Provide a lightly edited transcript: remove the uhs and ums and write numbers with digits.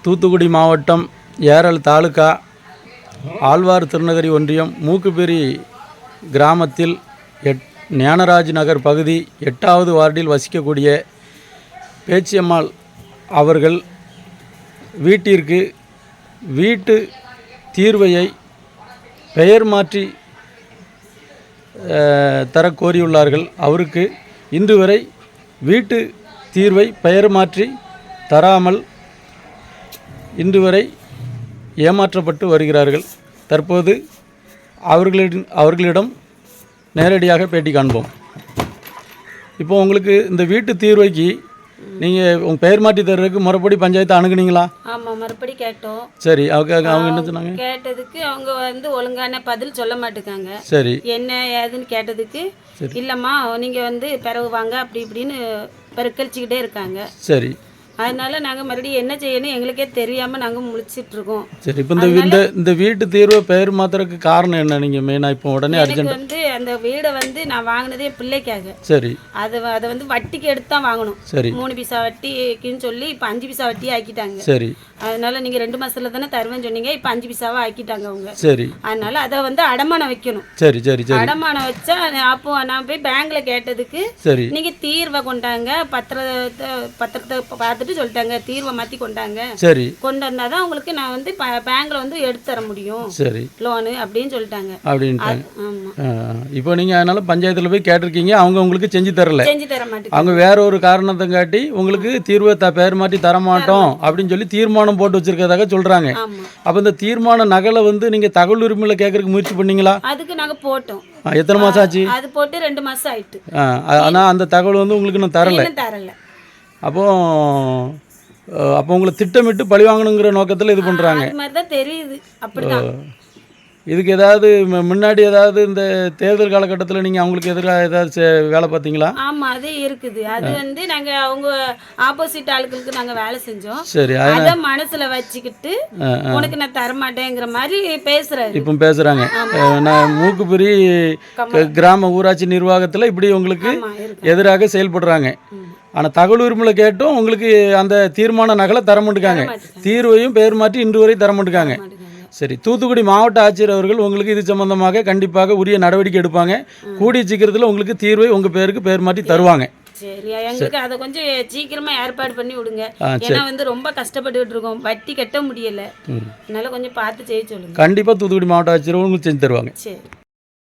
தூத்துக்குடி மாவட்டம் ஏரல் தாலுகா ஆழ்வார் திருநகரி ஒன்றியம் மூக்குப்பேரி கிராமத்தில் ஞானராஜ் நகர் பகுதி 8வது வார்டில் வசிக்கக்கூடிய பேச்சியம்மாள் அவர்கள் வீட்டிற்கு வீட்டு தீர்வையை பெயர் மாற்றி தர கோரியுள்ளார்கள். அவருக்கு இன்று வரை வீட்டு தீர்வை பெயர் மாற்றி தராமல் இன்று வரை ஏமாற்றப்பட்டு வருகிறார்கள். தற்போது அவர்களிடம் நேரடியாக பேட்டி காண்போம். இப்போ உங்களுக்கு இந்த வீட்டு தீர்வைக்கு நீங்கள் உங்கள் பெயர் மாற்றி தர்றதுக்கு முறைப்படி பஞ்சாயத்தை அணுகுனீங்களா? ஆமாம், மறுபடி கேட்டோம். சரி, அவங்க என்ன சொன்னாங்க? கேட்டதுக்கு அவங்க ஒழுங்கான பதில் சொல்ல மாட்டேங்காங்க. சரி, என்ன ஏதுன்னு கேட்டதுக்கு இல்லைம்மா நீங்கள் பிறகு வாங்க அப்படி இப்படின்னு பெருக்கழிச்சிக்கிட்டே இருக்காங்க. சரி, அதனால நாங்கள் மறுபடியும் என்ன செய்யணும் எங்களுக்கே தெரியாமல் நாங்கள் முழிச்சிட்டு இருக்கோம். சரி, இப்போ இந்த வீட்டு தீர்வை பெயர் மாத்துறதுக்கு காரணம் என்ன? நீங்கள் மெயினாக இப்போ உடனே அர்ஜென்ட் அந்த வீடை நான் வாங்கினதே பிள்ளைக்காக. சரி, அதை வட்டிக்கு எடுத்து தான் வாங்கணும். சரி, 3 பைசா வட்டிக்குன்னு சொல்லி இப்போ 5 பைசா வட்டி ஆக்கிட்டாங்க. சரி, அதனால நீங்கள் 2 மாசத்துல தானே தருவேன்னு சொன்னீங்க, இப்போ 5 பைசாவா ஆக்கிட்டாங்க அவங்க. சரி, அதனால அதை அடமானம் வைக்கணும். சரி, சரி, சரி, அடமானம் வச்சா அப்போ நான் போய் பேங்க்ல கேட்டதுக்கு சரி, நீங்க தீர்வை கொண்டாங்க, பத்திரத்தை பார்த்துட்டு சொல்லிட்டாங்க தீர்வை மாத்தி கொண்டாங்க. சரி, கொண்டு வந்தாதான் உங்களுக்கு நான் பேங்க்ல எடுத்து தர முடியும். சரி, லோனு அப்படின்னு சொல்லிட்டாங்க. ஆமா, இப்போ நீங்க அதனால பஞ்சாயத்துல போய் கேட்டிருக்கீங்க, அவங்க உங்களுக்கு செஞ்சு தர மாட்டேங்க. அவங்க வேற ஒரு காரணத்தை காட்டி உங்களுக்கு தீர்வை பெயர் மாற்றி தர மாட்டோம் அப்படின்னு சொல்லி தீர்மானம் போட்டு வச்சிருக்கதாக சொல்றாங்க. அப்ப இந்த தீர்மான நகலை நீங்க தகவல் உரிமையில கேட்கறதுக்கு முயற்சி பண்ணீங்களா? அதுக்கு நாங்க போட்டோம். எத்தனை மாசம் ஆச்சு? அது போட்டு 2 மாசம் ஆயிட்டு. ஆனா அந்த தகவல் உங்களுக்கு நான் தரல. அப்போ உங்களை திட்டமிட்டு பழி வாங்கணுங்கிற நோக்கத்தில் இது பண்றாங்க. அது மாதிரி தான் தெரியுது. அப்படிதான். இதுக்கு ஏதாவது முன்னாடி ஏதாவது இந்த தேர்தல் காலகட்டத்தில் நீங்கள் அவங்களுக்கு எதிராக ஏதாவது வேலை பார்த்தீங்களா? ஆமாம், அது இருக்குது. அது நாங்கள் அவங்க ஆப்போசிட் ஆளுகளுக்கு நாங்கள் வேலை செஞ்சோம். சரி, அதை மனசில் வச்சுக்கிட்டு உனக்கு நான் தரமாட்டேங்கிற மாதிரி பேசுகிறாரு. இப்போ பேசுகிறாங்க. நான் மூக்குப்பேரி கிராம ஊராட்சி நிர்வாகத்தில் இப்படி உங்களுக்கு எதிராக செயல்படுறாங்க. ஆனால் தகவல் உரிமையில் கேட்டும் உங்களுக்கு அந்த தீர்மான நகலை தர மாட்டேங்காங்க. தீர்வையும் பெயர் மாற்றி இன்று வரை தர மாட்டேங்காங்க. சரி, தூத்துக்குடி மாவட்ட ஆட்சியர் அவர்கள் உங்களுக்கு இது சம்பந்தமாக கண்டிப்பாக உரிய நடவடிக்கை எடுப்பாங்க. கூடிய சீக்கிரத்தில் உங்களுக்கு தீர்வை உங்கள் பேருக்கு பெயர் மாற்றி தருவாங்க. சரி, எங்களுக்கு அதை கொஞ்சம் சீக்கிரமா ஏற்பாடு பண்ணி விடுங்க. ஏன்னா ரொம்ப கஷ்டப்பட்டுக்கிட்டு இருக்கோம், வட்டி கட்ட முடியல. அதனால கொஞ்சம் பார்த்து செய்ய சொல்லுங்க. கண்டிப்பாக தூத்துக்குடி மாவட்ட ஆட்சியர் உங்களுக்கு செஞ்சு தருவாங்க. சரி.